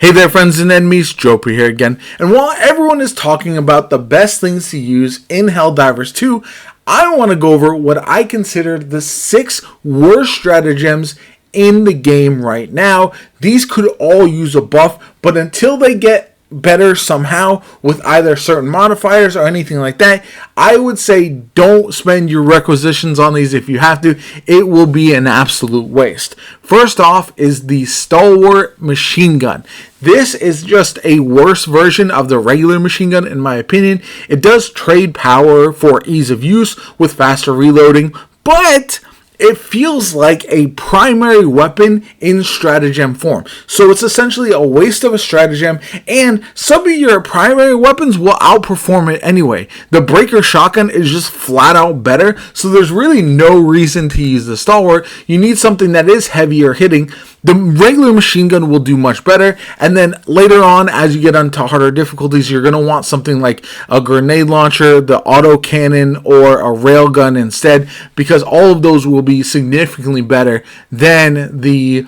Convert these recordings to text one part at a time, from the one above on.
Hey there, friends and enemies, JoPaWrites here again. And while everyone is talking about the best things to use in Helldivers 2, I want to go over what I consider the 6 worst stratagems in the game right now. These could all use a buff, but until they get better somehow with either certain modifiers or anything like that, I would say don't spend your requisitions on these if you have to. It will be an absolute waste. First off is the Stalwart Machine Gun. This is just a worse version of the regular machine gun in my opinion. It does trade power for ease of use with faster reloading, but it feels like a primary weapon in stratagem form. So it's essentially a waste of a stratagem, and some of your primary weapons will outperform it anyway. The breaker shotgun is just flat out better, so there's really no reason to use the Stalwart. You need something that is heavier hitting. The regular machine gun will do much better, and then later on, as you get onto harder difficulties, you're going to want something like a grenade launcher, the auto cannon, or a railgun instead, because all of those will be significantly better than the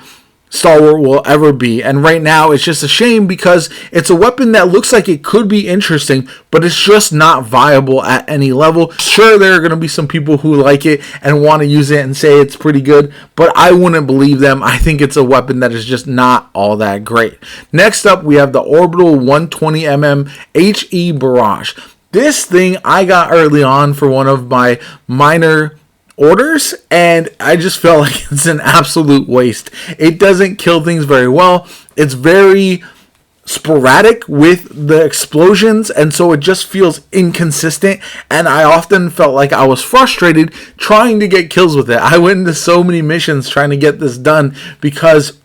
Stalwart will ever be. And right now it's just a shame because it's a weapon that looks like it could be interesting, but it's just not viable at any level. Sure, there are going to be some people who like it and want to use it and say it's pretty good, but I wouldn't believe them. I think it's a weapon that is just not all that great. Next up, we have the Orbital 120mm HE Barrage. This thing I got early on for one of my minor orders, and I just felt like it's an absolute waste. It doesn't kill things very well. It's very sporadic with the explosions, and so it just feels inconsistent, and I often felt like I was frustrated trying to get kills with it. I went into so many missions trying to get this done because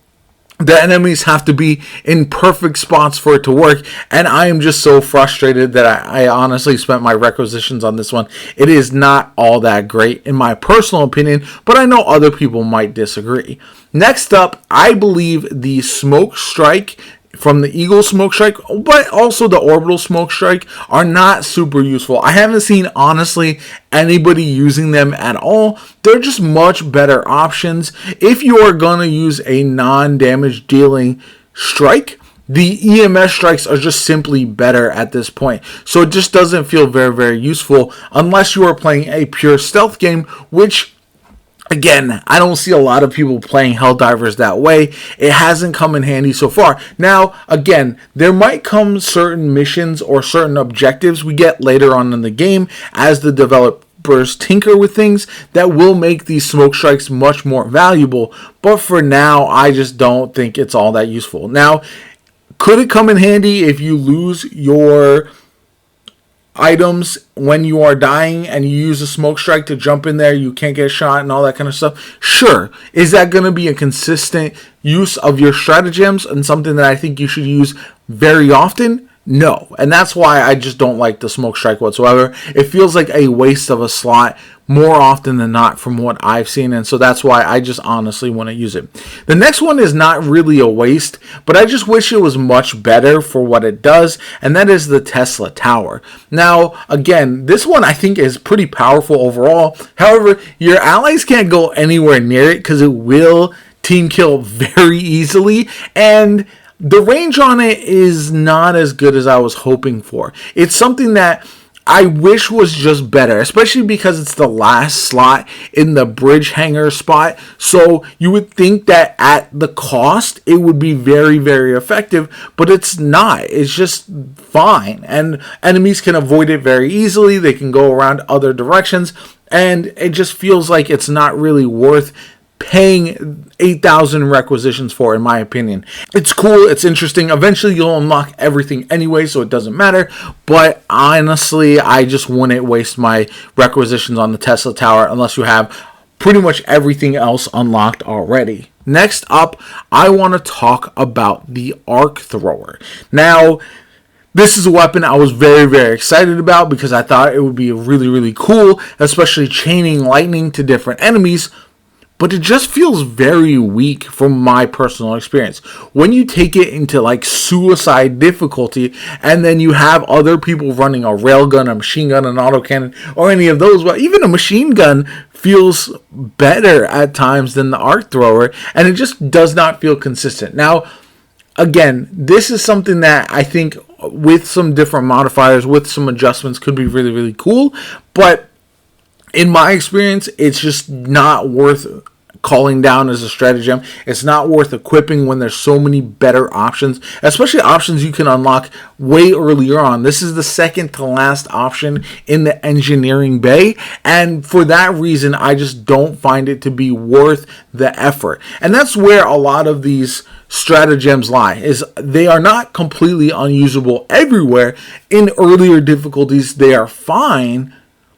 the enemies have to be in perfect spots for it to work, and I am just so frustrated that I honestly spent my requisitions on this one. It is not all that great in my personal opinion, but I know other people might disagree. Next up, I believe the Smoke Strike from the Eagle Smoke Strike, but also the Orbital Smoke Strike are not super useful. I haven't seen, honestly, anybody using them at all. They're just much better options. If you are going to use a non-damage dealing strike, the EMS strikes are just simply better at this point. So it just doesn't feel very, very useful unless you are playing a pure stealth game, which again, I don't see a lot of people playing Helldivers that way. It hasn't come in handy so far. Now, again, there might come certain missions or certain objectives we get later on in the game as the developers tinker with things that will make these smoke strikes much more valuable. But for now, I just don't think it's all that useful. Now, could it come in handy if you lose your items when you are dying and you use a smoke strike to jump in there, you can't get shot and all that kind of stuff? Sure. Is that going to be a consistent use of your stratagems and something that I think you should use very often? No. And that's why I just don't like the smoke strike whatsoever. It feels like a waste of a slot more often than not from what I've seen, and so that's why I just honestly want to use it. The next one is not really a waste, but I just wish it was much better for what it does, and that is the Tesla Tower. Now, again, this one I think is pretty powerful overall. However, your allies can't go anywhere near it because it will team kill very easily, and the range on it is not as good as I was hoping for. It's something that I wish was just better, especially because it's the last slot in the bridge hangar spot. So you would think that at the cost, it would be very, very effective, but it's not. It's just fine. And enemies can avoid it very easily. They can go around other directions, and it just feels like it's not really worth paying 8,000 requisitions for, in my opinion. It's cool, it's interesting. Eventually you'll unlock everything anyway, so it doesn't matter, but honestly I just wouldn't waste my requisitions on the Tesla Tower unless you have pretty much everything else unlocked already. Next up, I want to talk about the Arc Thrower. Now, this is a weapon I was very, very excited about because I thought it would be really, really cool, especially chaining lightning to different enemies, but it just feels very weak from my personal experience. When you take it into like suicide difficulty and then you have other people running a railgun, a machine gun, an autocannon, or any of those, well, even a machine gun feels better at times than the Arc Thrower, and it just does not feel consistent. Now, again, this is something that I think with some different modifiers, with some adjustments, could be really, really cool. But in my experience, it's just not worth calling down as a stratagem. It's not worth equipping when there's so many better options, especially options you can unlock way earlier on. This is the second to last option in the engineering bay, and for that reason, I just don't find it to be worth the effort. And that's where a lot of these stratagems lie, is they are not completely unusable everywhere. In earlier difficulties, they are fine.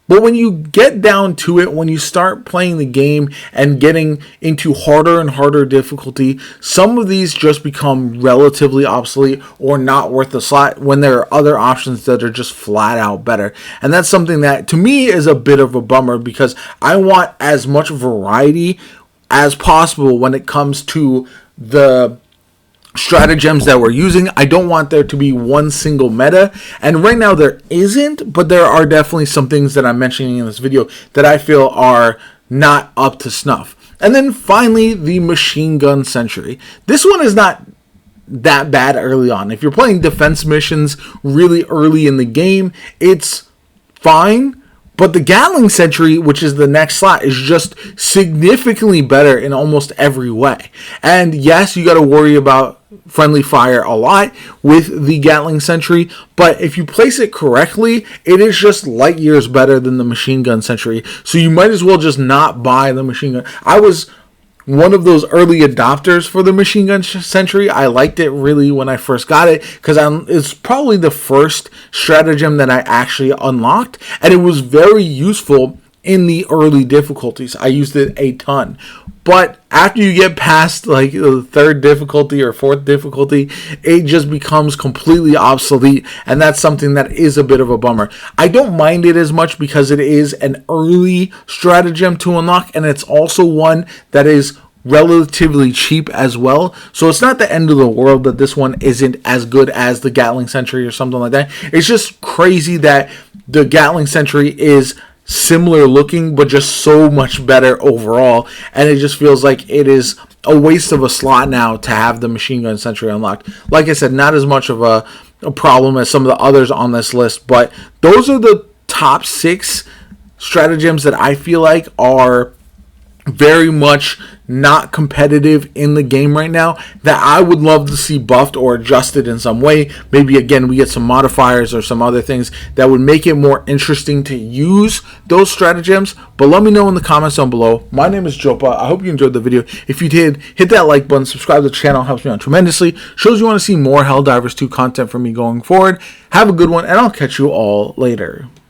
But when you get down to it, when you start playing the game and getting into harder and harder difficulty, some of these just become relatively obsolete or not worth the slot when there are other options that are just flat out better. And that's something that to me is a bit of a bummer, because I want as much variety as possible when it comes to the stratagems that we're using. I don't want there to be one single meta, and right now there isn't, but there are definitely some things that I'm mentioning in this video that I feel are not up to snuff. And then finally, the machine gun sentry. This one is not that bad early on. If you're playing defense missions really early in the game, it's fine. But the Gatling Sentry, which is the next slot, is just significantly better in almost every way. And yes, you got to worry about friendly fire a lot with the Gatling Sentry, but if you place it correctly, it is just light years better than the machine gun sentry. So you might as well just not buy the machine gun. I was one of those early adopters for the machine gun sentry. I liked it really when I first got it, because it's probably the first stratagem that I actually unlocked, and it was very useful in the early difficulties. I used it a ton. But after you get past like the third difficulty or fourth difficulty, it just becomes completely obsolete, and that's something that is a bit of a bummer. I don't mind it as much because it is an early stratagem to unlock, and it's also one that is relatively cheap as well. So it's not the end of the world that this one isn't as good as the Gatling Sentry or something like that. It's just crazy that the Gatling Sentry is similar looking but just so much better overall, and it just feels like it is a waste of a slot now to have the machine gun sentry unlocked. Like I said, not as much of a problem as some of the others on this list, but those are the top 6 stratagems that I feel like are very much not competitive in the game right now, that I would love to see buffed or adjusted in some way. Maybe again we get some modifiers or some other things that would make it more interesting to use those stratagems. But let me know in the comments down below. My name is Jopa. I hope you enjoyed the video. If you did, hit that like button, subscribe to the channel, helps me out tremendously, shows you want to see more Helldivers 2 content from me going forward. Have a good one, and I'll catch you all later.